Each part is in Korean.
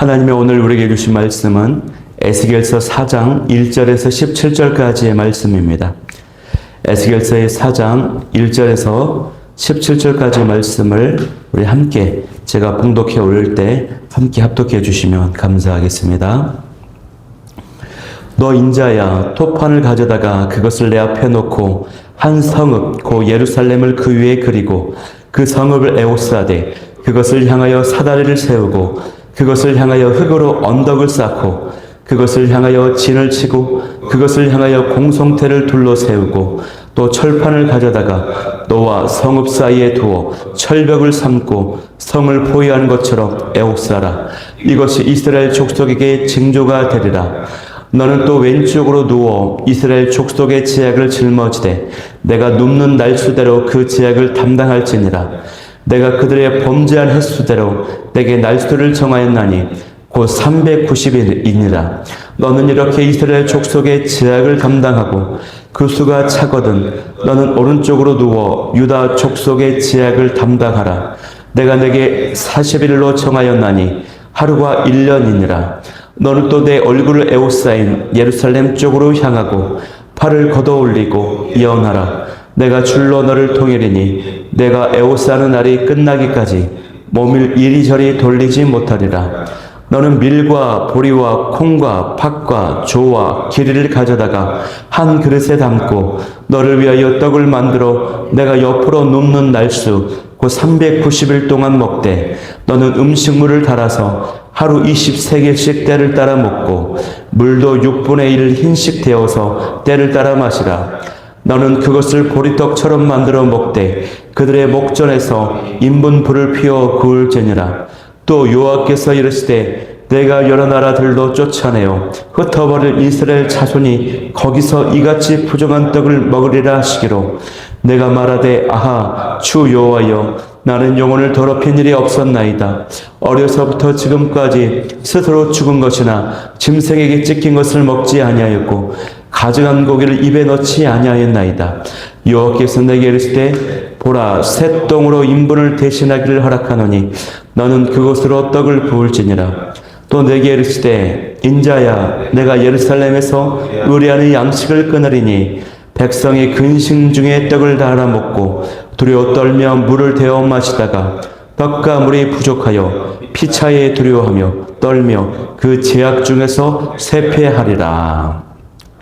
하나님의 오늘 우리에게 주신 말씀은 에스겔서 4장 1절에서 17절까지의 말씀입니다. 에스겔서의 4장 1절에서 17절까지의 말씀을 우리 함께 제가 봉독해 올릴 때 함께 합독해 주시면 감사하겠습니다. 너 인자야, 토판을 가져다가 그것을 내 앞에 놓고 한 성읍 곧 예루살렘을 그 위에 그리고 그 성읍을 에워싸되 그것을 향하여 사다리를 세우고 그것을 향하여 흙으로 언덕을 쌓고 그것을 향하여 진을 치고 그것을 향하여 공성태를 둘러 세우고 또 철판을 가져다가 너와 성읍 사이에 두어 철벽을 삼고 성을 포위한 것처럼 에워싸라. 이것이 이스라엘 족속에게 징조가 되리라. 너는 또 왼쪽으로 누워 이스라엘 족속의 제약을 짊어지되 내가 눕는 날수대로 그 제약을 담당할지니라. 내가 그들의 범죄한 횟수대로 내게 날수를 정하였나니 곧 390일이니라. 너는 이렇게 이스라엘 족속의 제약을 감당하고 그 수가 차거든 너는 오른쪽으로 누워 유다 족속의 제약을 담당하라. 내가 내게 40일로 정하였나니 하루가 1년이니라. 너는 또 내 얼굴을 에워싸인 예루살렘 쪽으로 향하고 팔을 걷어 올리고 예언하라. 내가 줄로 너를 통일이니 내가 에워싸는 날이 끝나기까지 몸을 이리저리 돌리지 못하리라. 너는 밀과 보리와 콩과 팥과 조와 기리를 가져다가 한 그릇에 담고 너를 위하여 떡을 만들어 내가 옆으로 눕는 날수 곧 390일 동안 먹되 너는 음식물을 달아서 하루 20세겔씩 때를 따라 먹고 물도 6분의 1 흰식 되어서 때를 따라 마시라. 너는 그것을 보리떡처럼 만들어 먹되 그들의 목전에서 인분 불을 피워 구울지니라. 또 여호와께서 이르시되 내가 여러 나라들로 쫓아내어 흩어버릴 이스라엘 자손이 거기서 이같이 부정한 떡을 먹으리라 하시기로 내가 말하되 아하 주 여호와여 나는 영혼을 더럽힌 일이 없었나이다. 어려서부터 지금까지 스스로 죽은 것이나 짐승에게 찢긴 것을 먹지 아니하였고 가증한 고기를 입에 넣지 아니하였나이다. 여호와께서 내게 이르시되 보라 새 똥으로 인분을 대신하기를 허락하노니 너는 그것으로 떡을 부을지니라. 또 내게 이르시되 인자야 내가 예루살렘에서 의뢰하는 양식을 끊으리니 백성이 근심 중에 떡을 달아 먹고 두려워 떨며 물을 데워 마시다가 떡과 물이 부족하여 피차에 두려워하며 떨며 그 제약 중에서 쇠퇴하리라.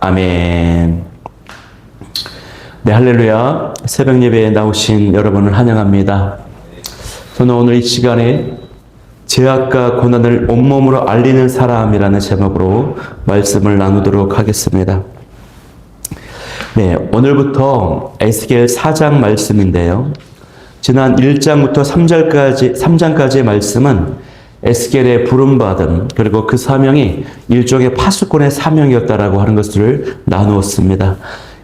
아멘. 네, 할렐루야. 새벽 예배에 나오신 여러분을 환영합니다. 저는 오늘 이 시간에 제약과 고난을 온몸으로 알리는 사람이라는 제목으로 말씀을 나누도록 하겠습니다. 네, 오늘부터 에스겔 4장 말씀인데요. 지난 1장부터 3장까지의 말씀은 에스겔의 부름받음 그리고 그 사명이 일종의 파수꾼의 사명이었다라고 하는 것을 나누었습니다.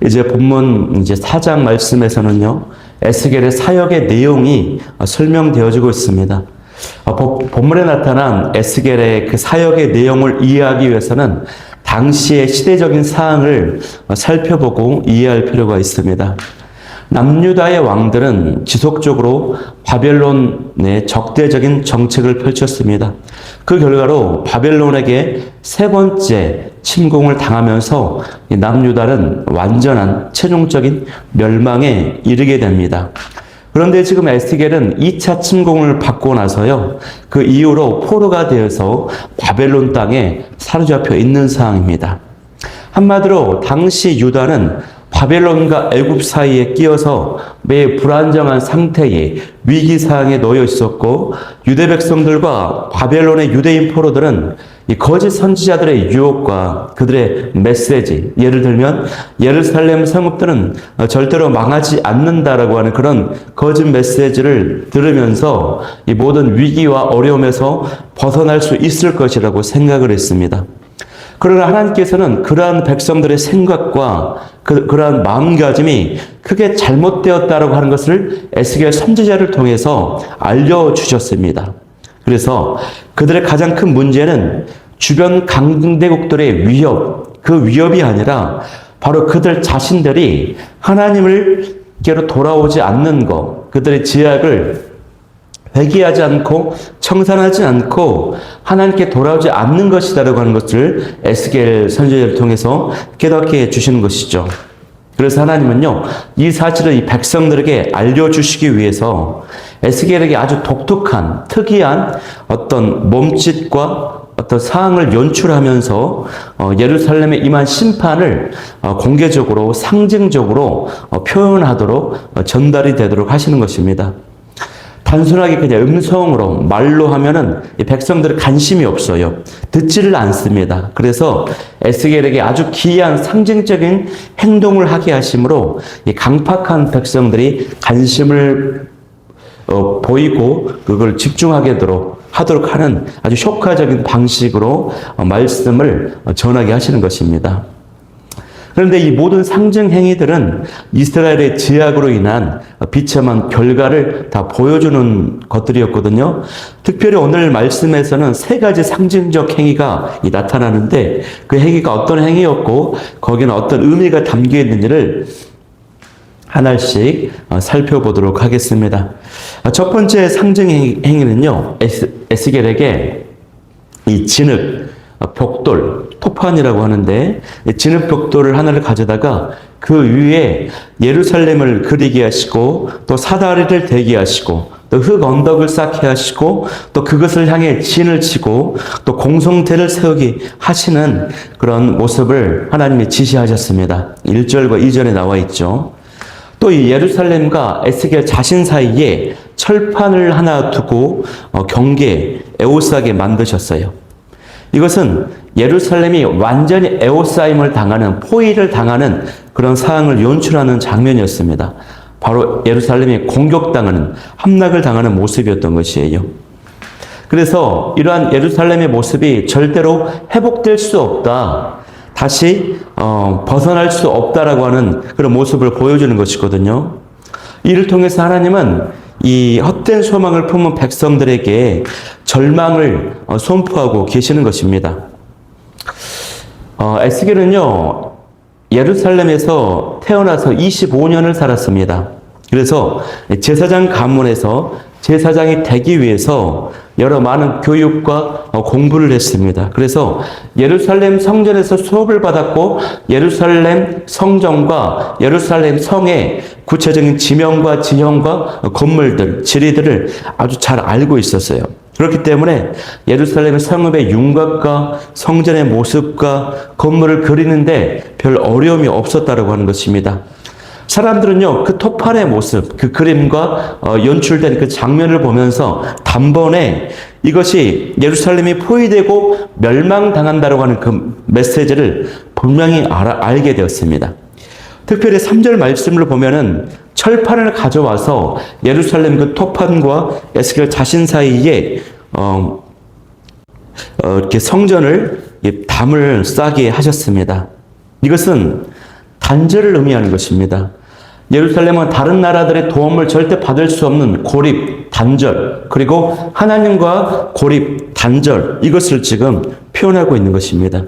이제 본문 4장 말씀에서는요. 에스겔의 사역의 내용이 설명되어지고 있습니다. 본문에 나타난 에스겔의 그 사역의 내용을 이해하기 위해서는 당시의 시대적인 사항을 살펴보고 이해할 필요가 있습니다. 남유다의 왕들은 지속적으로 바벨론의 적대적인 정책을 펼쳤습니다. 그 결과로 바벨론에게 세 번째 침공을 당하면서 남유다는 완전한 최종적인 멸망에 이르게 됩니다. 그런데 지금 에스겔은 2차 침공을 받고 나서요. 그 이후로 포로가 되어서 바벨론 땅에 사로잡혀 있는 상황입니다. 한마디로 당시 유다는 바벨론과 애굽 사이에 끼어서 매우 불안정한 상태의 위기 상황에 놓여 있었고 유대 백성들과 바벨론의 유대인 포로들은 이 거짓 선지자들의 유혹과 그들의 메시지, 예를 들면 예루살렘 성읍들은 절대로 망하지 않는다라고 하는 그런 거짓 메시지를 들으면서 이 모든 위기와 어려움에서 벗어날 수 있을 것이라고 생각을 했습니다. 그러나 하나님께서는 그러한 백성들의 생각과 그러한 마음가짐이 크게 잘못되었다라고 하는 것을 에스겔 선지자를 통해서 알려주셨습니다. 그래서 그들의 가장 큰 문제는 주변 강대국들의 위협, 그 위협이 아니라 바로 그들 자신들이 하나님을께로 돌아오지 않는 것, 그들의 제약을 회개하지 않고 청산하지 않고 하나님께 돌아오지 않는 것이다라고 하는 것을 에스겔 선지자를 통해서 깨닫게 해주시는 것이죠. 그래서 하나님은요, 이 사실을 이 백성들에게 알려주시기 위해서 에스겔에게 아주 독특한, 특이한 어떤 몸짓과 어떤 사항을 연출하면서 예루살렘에 임한 심판을 공개적으로, 상징적으로 표현하도록 전달이 되도록 하시는 것입니다. 단순하게 그냥 음성으로 말로 하면은 이 백성들은 관심이 없어요. 듣지를 않습니다. 그래서 에스겔에게 아주 기이한 상징적인 행동을 하게 하심으로 이 강팍한 백성들이 관심을 보이고 그걸 집중하게 하도록 하는 아주 효과적인 방식으로 말씀을 전하게 하시는 것입니다. 그런데 이 모든 상징 행위들은 이스라엘의 죄악으로 인한 비참한 결과를 다 보여주는 것들이었거든요. 특별히 오늘 말씀에서는 세 가지 상징적 행위가 나타나는데 그 행위가 어떤 행위였고 거기는 어떤 의미가 담겨 있는지를 하나씩 살펴보도록 하겠습니다. 첫 번째 상징 행위는요, 에스겔에게 이 진흙, 벽돌, 토판이라고 하는데 진흙 벽돌을 하나를 가져다가 그 위에 예루살렘을 그리게 하시고 또 사다리를 대게 하시고 또 흙 언덕을 쌓게 하시고 또 그것을 향해 진을 치고 또 공성대를 세우게 하시는 그런 모습을 하나님이 지시하셨습니다. 1절과 2절에 나와 있죠. 또 이 예루살렘과 에스겔 자신 사이에 철판을 하나 두고 경계, 에워싸게 만드셨어요. 이것은 예루살렘이 완전히 에워싸임을 당하는, 포위를 당하는 그런 상황을 연출하는 장면이었습니다. 바로 예루살렘이 공격당하는, 함락을 당하는 모습이었던 것이에요. 그래서 이러한 예루살렘의 모습이 절대로 회복될 수 없다. 다시 벗어날 수 없다라고 하는 그런 모습을 보여주는 것이거든요. 이를 통해서 하나님은 이 헛된 소망을 품은 백성들에게 절망을 선포하고 계시는 것입니다. 에스겔은요, 예루살렘에서 태어나서 25년을 살았습니다. 그래서 제사장 가문에서 제사장이 되기 위해서 여러 많은 교육과 공부를 했습니다. 그래서 예루살렘 성전에서 수업을 받았고 예루살렘 성전과 예루살렘 성의 구체적인 지명과 지형과 건물들, 지리들을 아주 잘 알고 있었어요. 그렇기 때문에 예루살렘 성읍의 윤곽과 성전의 모습과 건물을 그리는데 별 어려움이 없었다고 하는 것입니다. 사람들은요, 그 토판의 모습, 그 그림과 연출된 그 장면을 보면서 단번에 이것이 예루살렘이 포위되고 멸망당한다고 하는 그 메시지를 분명히 알게 되었습니다. 특별히 3절 말씀을 보면은 철판을 가져와서 예루살렘 그 토판과 에스겔 자신 사이에 이렇게 성전을 담을 싸게 하셨습니다. 이것은 단절을 의미하는 것입니다. 예루살렘은 다른 나라들의 도움을 절대 받을 수 없는 고립, 단절, 그리고 하나님과 고립, 단절, 이것을 지금 표현하고 있는 것입니다.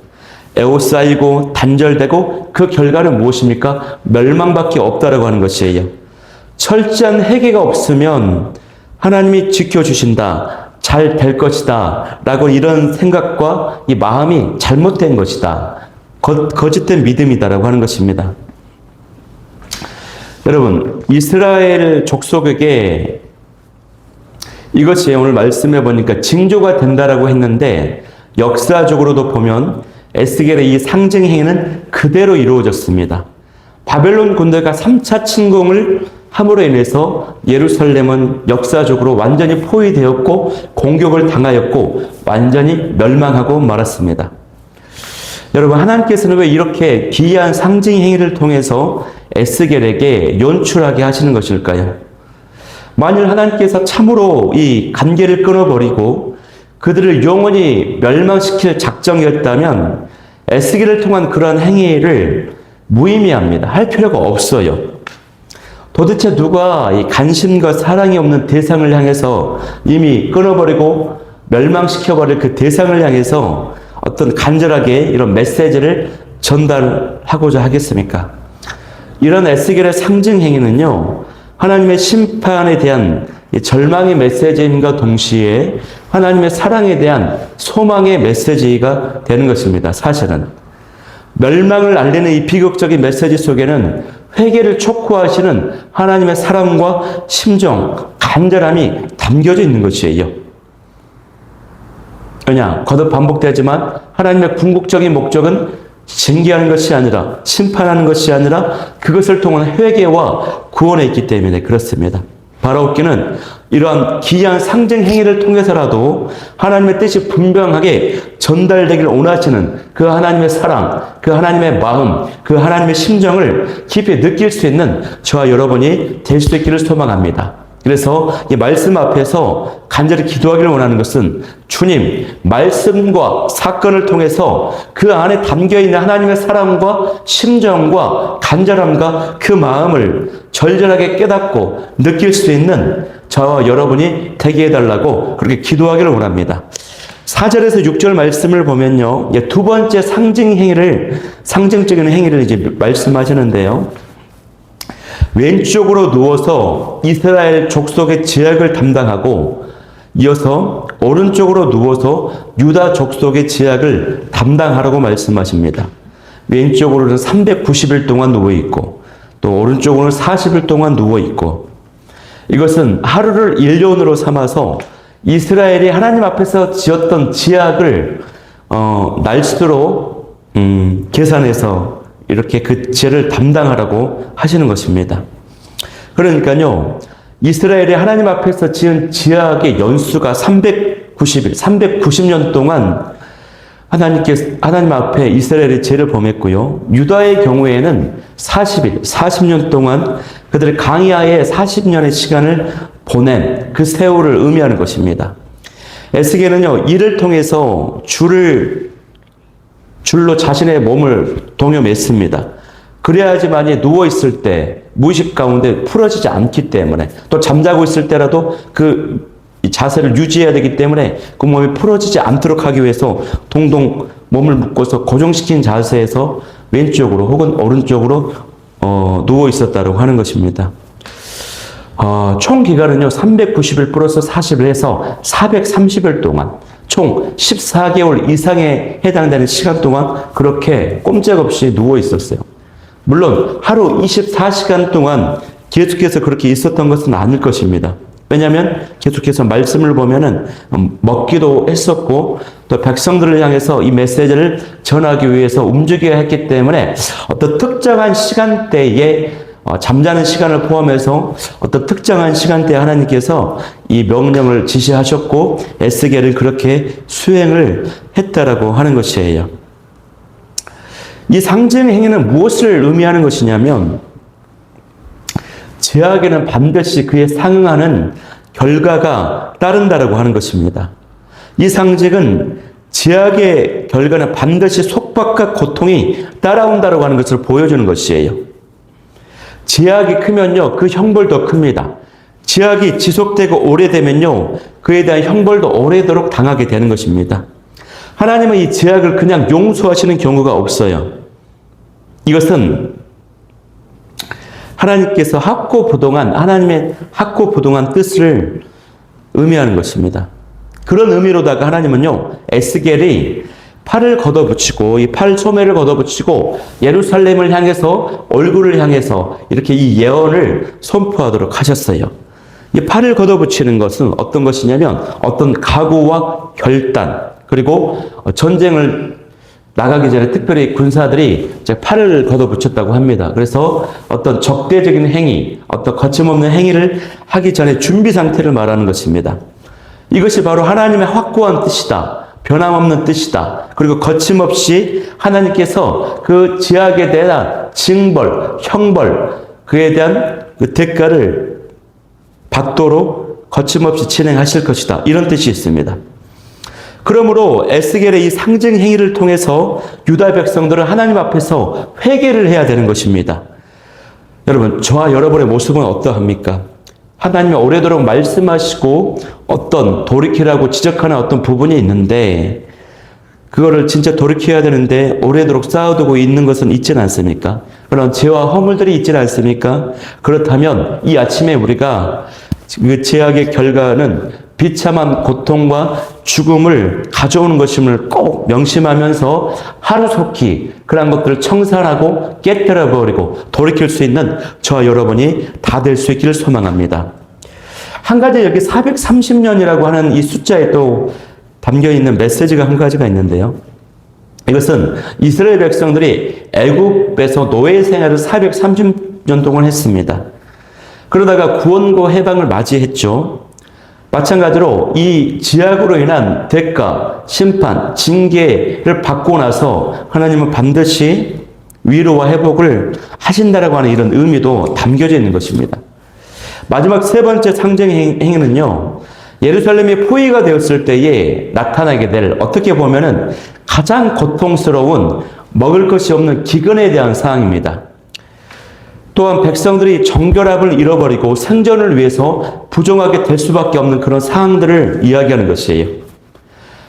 에워싸이고 단절되고 그 결과는 무엇입니까? 멸망밖에 없다라고 하는 것이에요. 철저한 회개가 없으면 하나님이 지켜주신다, 잘 될 것이다 라고 이런 생각과 이 마음이 잘못된 것이다, 거짓된 믿음이다라고 하는 것입니다. 여러분, 이스라엘 족속에게 이것이 오늘 말씀해 보니까 징조가 된다라고 했는데 역사적으로도 보면 에스겔의 이 상징 행위는 그대로 이루어졌습니다. 바벨론 군대가 3차 침공을 함으로 인해서 예루살렘은 역사적으로 완전히 포위되었고 공격을 당하였고 완전히 멸망하고 말았습니다. 여러분, 하나님께서는 왜 이렇게 기이한 상징 행위를 통해서 에스겔에게 연출하게 하시는 것일까요? 만일 하나님께서 참으로 이 관계를 끊어버리고 그들을 영원히 멸망시킬 작정이었다면 에스겔을 통한 그러한 행위를 무의미합니다. 할 필요가 없어요. 도대체 누가 이 관심과 사랑이 없는 대상을 향해서 이미 끊어버리고 멸망시켜버릴 그 대상을 향해서 어떤 간절하게 이런 메시지를 전달하고자 하겠습니까? 이런 에스겔의 상징 행위는요, 하나님의 심판에 대한 이 절망의 메시지임과 동시에 하나님의 사랑에 대한 소망의 메시지가 되는 것입니다. 사실은 멸망을 알리는 이 비극적인 메시지 속에는 회개를 촉구하시는 하나님의 사랑과 심정, 간절함이 담겨져 있는 것이에요. 그냥 거듭 반복되지만 하나님의 궁극적인 목적은 징계하는 것이 아니라 심판하는 것이 아니라 그것을 통한 회개와 구원에 있기 때문에 그렇습니다. 바라옵기는 이러한 기이한 상징 행위를 통해서라도 하나님의 뜻이 분명하게 전달되길 원하시는 그 하나님의 사랑, 그 하나님의 마음, 그 하나님의 심정을 깊이 느낄 수 있는 저와 여러분이 될 수 있기를 소망합니다. 그래서 이 말씀 앞에서 간절히 기도하기를 원하는 것은 주님, 말씀과 사건을 통해서 그 안에 담겨있는 하나님의 사랑과 심정과 간절함과 그 마음을 절절하게 깨닫고 느낄 수 있는 저와 여러분이 되게 해달라고 그렇게 기도하기를 원합니다. 4절에서 6절 말씀을 보면요, 두 번째 상징적인 행위를 이제 말씀하시는데요. 왼쪽으로 누워서 이스라엘 족속의 제약을 담당하고 이어서 오른쪽으로 누워서 유다 족속의 제약을 담당하라고 말씀하십니다. 왼쪽으로는 390일 동안 누워있고 또 오른쪽으로는 40일 동안 누워있고 이것은 하루를 1년으로 삼아서 이스라엘이 하나님 앞에서 지었던 제약을 날수로 계산해서 이렇게 그 죄를 담당하라고 하시는 것입니다. 그러니까요, 이스라엘이 하나님 앞에서 지은 제약의 연수가 390일, 390년 동안 하나님 앞에 이스라엘의 죄를 범했고요. 유다의 경우에는 40일, 40년 동안 그들의 강야에 40년의 시간을 보낸 그 세월을 의미하는 것입니다. 에스겔은요, 이를 통해서 줄로 자신의 몸을 동여맸습니다. 그래야지만이 누워있을 때 무의식 가운데 풀어지지 않기 때문에 또 잠자고 있을 때라도 그 자세를 유지해야 되기 때문에 그 몸이 풀어지지 않도록 하기 위해서 동동 몸을 묶어서 고정시킨 자세에서 왼쪽으로 혹은 오른쪽으로 누워 있었다고 하는 것입니다. 총 기간은요 390일 플러스 40일 해서 430일 동안 총 14개월 이상에 해당되는 시간 동안 그렇게 꼼짝없이 누워 있었어요. 물론 하루 24시간 동안 계속해서 그렇게 있었던 것은 아닐 것입니다. 왜냐하면 계속해서 말씀을 보면은 먹기도 했었고 또 백성들을 향해서 이 메시지를 전하기 위해서 움직여야 했기 때문에 어떤 특정한 시간대에 잠자는 시간을 포함해서 어떤 특정한 시간대에 하나님께서 이 명령을 지시하셨고 에스겔은 그렇게 수행을 했다라고 하는 것이에요. 이 상징 행위는 무엇을 의미하는 것이냐면 제약에는 반드시 그에 상응하는 결과가 따른다라고 하는 것입니다. 이 상징은 제약의 결과는 반드시 속박과 고통이 따라온다라고 하는 것을 보여주는 것이에요. 제약이 크면요, 그 형벌도 큽니다. 제약이 지속되고 오래되면요, 그에 대한 형벌도 오래도록 당하게 되는 것입니다. 하나님은 이 제약을 그냥 용서하시는 경우가 없어요. 이것은 하나님께서 하나님의 학고부동한 뜻을 의미하는 것입니다. 그런 의미로다가 하나님은요, 에스겔이 팔을 걷어붙이고 이 팔 소매를 걷어붙이고 예루살렘을 향해서 얼굴을 향해서 이렇게 이 예언을 선포하도록 하셨어요. 이 팔을 걷어붙이는 것은 어떤 것이냐면 어떤 각오와 결단 그리고 전쟁을 나가기 전에 특별히 군사들이 팔을 걷어붙였다고 합니다. 그래서 어떤 적대적인 행위, 어떤 거침없는 행위를 하기 전에 준비 상태를 말하는 것입니다. 이것이 바로 하나님의 확고한 뜻이다. 변함없는 뜻이다. 그리고 거침없이 하나님께서 그 제약에 대한 징벌, 형벌, 그에 대한 그 대가를 받도록 거침없이 진행하실 것이다. 이런 뜻이 있습니다. 그러므로 에스겔의 이 상징 행위를 통해서 유다 백성들은 하나님 앞에서 회개를 해야 되는 것입니다. 여러분, 저와 여러분의 모습은 어떠합니까? 하나님이 오래도록 말씀하시고 어떤 돌이키라고 지적하는 어떤 부분이 있는데 그거를 진짜 돌이켜야 되는데 오래도록 쌓아두고 있는 것은 있지는 않습니까? 그런 죄와 허물들이 있지는 않습니까? 그렇다면 이 아침에 우리가 그 제약의 결과는 비참한 고통과 죽음을 가져오는 것임을 꼭 명심하면서 하루속히 그런 것들을 청산하고 깨뜨려버리고 돌이킬 수 있는 저와 여러분이 다 될 수 있기를 소망합니다. 한 가지 여기 430년이라고 하는 이 숫자에 또 담겨있는 메시지가 한 가지가 있는데요. 이것은 이스라엘 백성들이 애굽에서 노예 생활을 430년 동안 했습니다. 그러다가 구원과 해방을 맞이했죠. 마찬가지로 이 지약으로 인한 대가, 심판, 징계를 받고 나서 하나님은 반드시 위로와 회복을 하신다라고 하는 이런 의미도 담겨져 있는 것입니다. 마지막 세 번째 상징 행위는요, 예루살렘이 포위가 되었을 때에 나타나게 될, 어떻게 보면은 가장 고통스러운 먹을 것이 없는 기근에 대한 사항입니다. 또한 백성들이 정결함을 잃어버리고 생존을 위해서 부정하게 될 수밖에 없는 그런 상황들을 이야기하는 것이에요.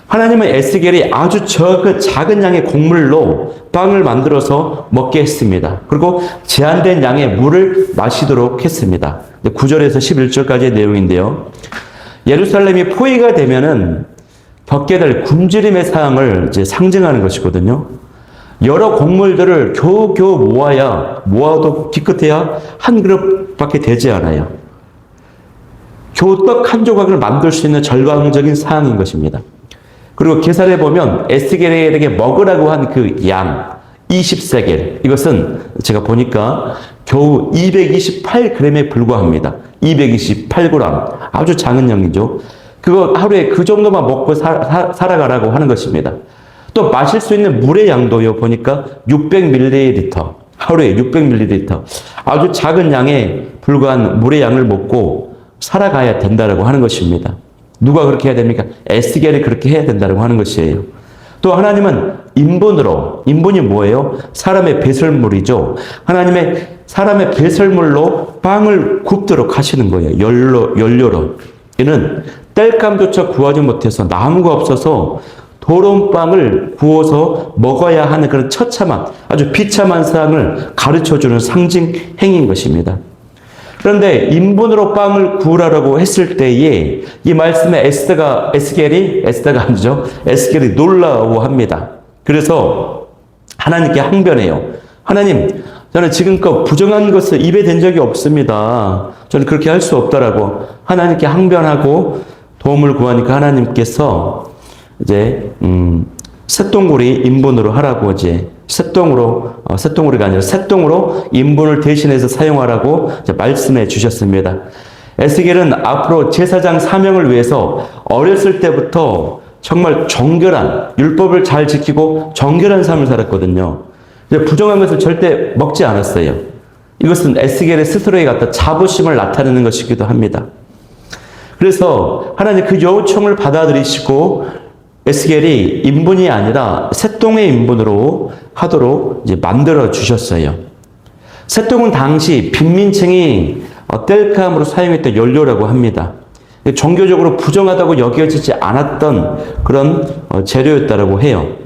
하나님은 에스겔이 아주 작은 양의 곡물로 빵을 만들어서 먹게 했습니다. 그리고 제한된 양의 물을 마시도록 했습니다. 9절에서 11절까지의 내용인데요. 예루살렘이 포위가 되면은 겪게 될 굶주림의 상황을 이제 상징하는 것이거든요. 여러 곡물들을 겨우겨우 모아도 기껏해야 한 그릇밖에 되지 않아요. 겨우 떡 한 조각을 만들 수 있는 절망적인 상황인 것입니다. 그리고 계산해 보면 에스겔에게 먹으라고 한 그 양 20세겔, 이것은 제가 보니까 겨우 228g에 불과합니다. 228g, 아주 작은 양이죠. 그거 하루에 그 정도만 먹고 살아가라고 하는 것입니다. 또 마실 수 있는 물의 양도요, 보니까 600ml, 하루에 600ml, 아주 작은 양에 불과한 물의 양을 먹고 살아가야 된다고 하는 것입니다. 누가 그렇게 해야 됩니까? 에스겔이 그렇게 해야 된다고 하는 것이에요. 또 하나님은 인분이 뭐예요? 사람의 배설물이죠. 사람의 배설물로 빵을 굽도록 하시는 거예요. 연료로. 이는 땔감조차 구하지 못해서 나무가 없어서 더러운 빵을 구워서 먹어야 하는 그런 처참한, 아주 비참한 상황을 가르쳐주는 상징 행위인 것입니다. 그런데 인분으로 빵을 구우라고 했을 때에 이 말씀에 에스겔이 놀라워합니다. 그래서 하나님께 항변해요. 하나님, 저는 지금껏 부정한 것을 입에 댄 적이 없습니다. 저는 그렇게 할 수 없다라고 하나님께 항변하고 도움을 구하니까 하나님께서 이제 쇳덩굴이 인분으로 하라고 이제 쇳덩굴이가 아니라 쇳덩으로 인분을 대신해서 사용하라고 이제 말씀해 주셨습니다. 에스겔은 앞으로 제사장 사명을 위해서 어렸을 때부터 정말 정결한, 율법을 잘 지키고 정결한 삶을 살았거든요. 부정한 것을 절대 먹지 않았어요. 이것은 에스겔의 스스로에 갖다 자부심을 나타내는 것이기도 합니다. 그래서 하나님 그 요청을 받아들이시고 에스겔이 인분이 아니라 쇳덩의 인분으로 하도록 이제 만들어 주셨어요. 쇳덩은 당시 빈민층이 땔감으로 사용했던 연료라고 합니다. 종교적으로 부정하다고 여겨지지 않았던 그런 재료였다고 해요.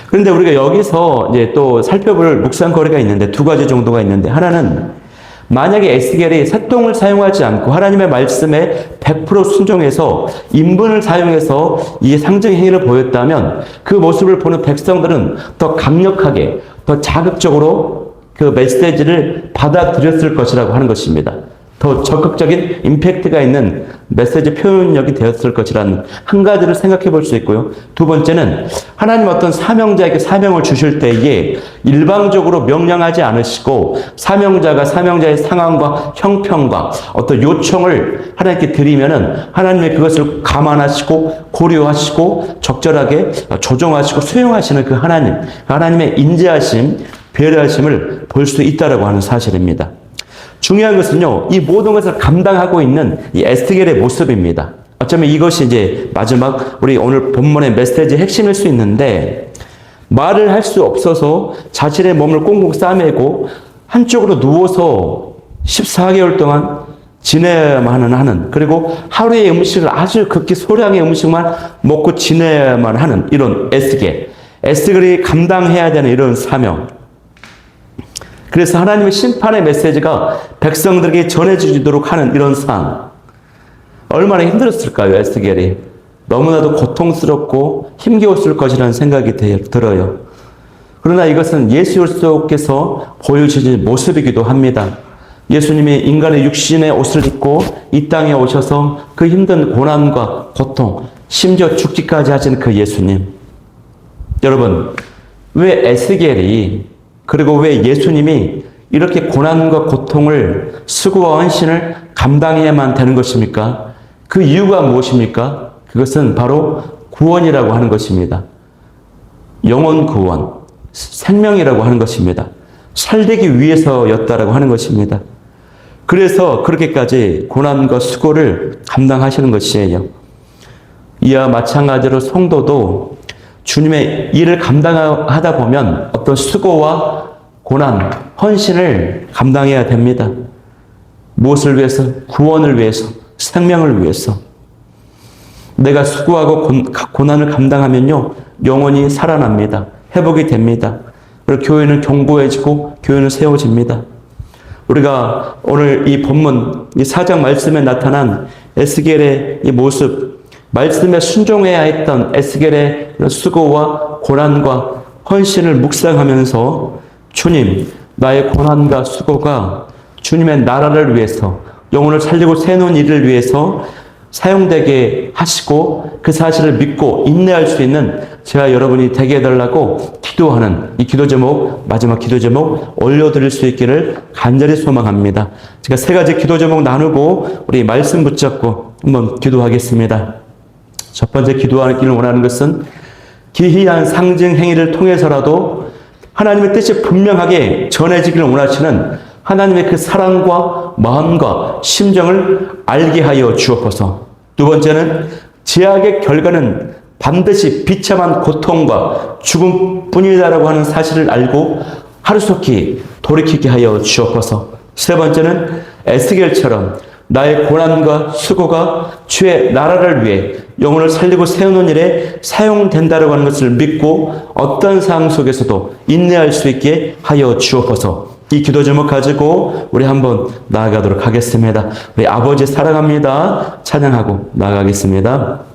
그런데 우리가 여기서 이제 또 살펴볼 묵상거리가 있는데 두 가지 정도가 있는데, 하나는 만약에 에스겔이 쇳덩을 사용하지 않고 하나님의 말씀에 100% 순종해서 인분을 사용해서 이 상징 행위를 보였다면 그 모습을 보는 백성들은 더 강력하게, 더 자극적으로 그 메시지를 받아들였을 것이라고 하는 것입니다. 더 적극적인 임팩트가 있는 메시지 표현력이 되었을 것이라는 한 가지를 생각해 볼 수 있고요. 두 번째는 하나님 어떤 사명자에게 사명을 주실 때에 일방적으로 명령하지 않으시고 사명자가 사명자의 상황과 형편과 어떤 요청을 하나님께 드리면은 하나님의 그것을 감안하시고 고려하시고 적절하게 조정하시고 수용하시는 그 하나님의 인자하심, 배려하심을 볼 수 있다라고 하는 사실입니다. 중요한 것은요, 이 모든 것을 감당하고 있는 이 에스겔의 모습입니다. 어쩌면 이것이 이제 마지막 우리 오늘 본문의 메시지의 핵심일 수 있는데, 말을 할 수 없어서 자신의 몸을 꽁꽁 싸매고 한쪽으로 누워서 14개월 동안 지내야만 하는, 그리고 하루의 음식을 아주 극히 소량의 음식만 먹고 지내야만 하는 이런 에스겔이 감당해야 되는 이런 사명. 그래서 하나님의 심판의 메시지가 백성들에게 전해지도록 하는 이런 상. 얼마나 힘들었을까요, 에스겔이. 너무나도 고통스럽고 힘겨웠을 것이라는 생각이 들어요. 그러나 이것은 예수 그리스도께서 보여주신 모습이기도 합니다. 예수님이 인간의 육신의 옷을 입고 이 땅에 오셔서 그 힘든 고난과 고통, 심지어 죽기까지 하신 그 예수님. 여러분, 왜 에스겔이 그리고 왜 예수님이 이렇게 고난과 고통을 수고와 헌신을 감당해야만 되는 것입니까? 그 이유가 무엇입니까? 그것은 바로 구원이라고 하는 것입니다. 영혼 구원, 생명이라고 하는 것입니다. 살리기 위해서였다라고 하는 것입니다. 그래서 그렇게까지 고난과 수고를 감당하시는 것이에요. 이와 마찬가지로 성도도 주님의 일을 감당하다 보면 어떤 수고와 고난, 헌신을 감당해야 됩니다. 무엇을 위해서? 구원을 위해서, 생명을 위해서. 내가 수고하고 고난을 감당하면요, 영혼이 살아납니다. 회복이 됩니다. 그리고 교회는 견고해지고 교회는 세워집니다. 우리가 오늘 이 본문, 이 4장 말씀에 나타난 에스겔의 이 모습, 말씀에 순종해야 했던 에스겔의 수고와 고난과 헌신을 묵상하면서 주님, 나의 고난과 수고가 주님의 나라를 위해서, 영혼을 살리고 세우는 일을 위해서 사용되게 하시고 그 사실을 믿고 인내할 수 있는 제가 여러분이 되게 해달라고 기도하는 이 기도 제목, 마지막 기도 제목 올려드릴 수 있기를 간절히 소망합니다. 제가 세 가지 기도 제목 나누고 우리 말씀 붙잡고 한번 기도하겠습니다. 첫 번째 기도하기를 원하는 것은 기이한 상징 행위를 통해서라도 하나님의 뜻이 분명하게 전해지기를 원하시는 하나님의 그 사랑과 마음과 심정을 알게 하여 주옵소서. 두 번째는 제약의 결과는 반드시 비참한 고통과 죽음뿐이다라고 하는 사실을 알고 하루속히 돌이키게 하여 주옵소서. 세 번째는 에스겔처럼 나의 고난과 수고가 주의 나라를 위해 영혼을 살리고 세우는 일에 사용된다라고 하는 것을 믿고 어떤 상황 속에서도 인내할 수 있게 하여 주옵소서. 이 기도 제목 가지고 우리 한번 나아가도록 하겠습니다. 우리 아버지 사랑합니다. 찬양하고 나아가겠습니다.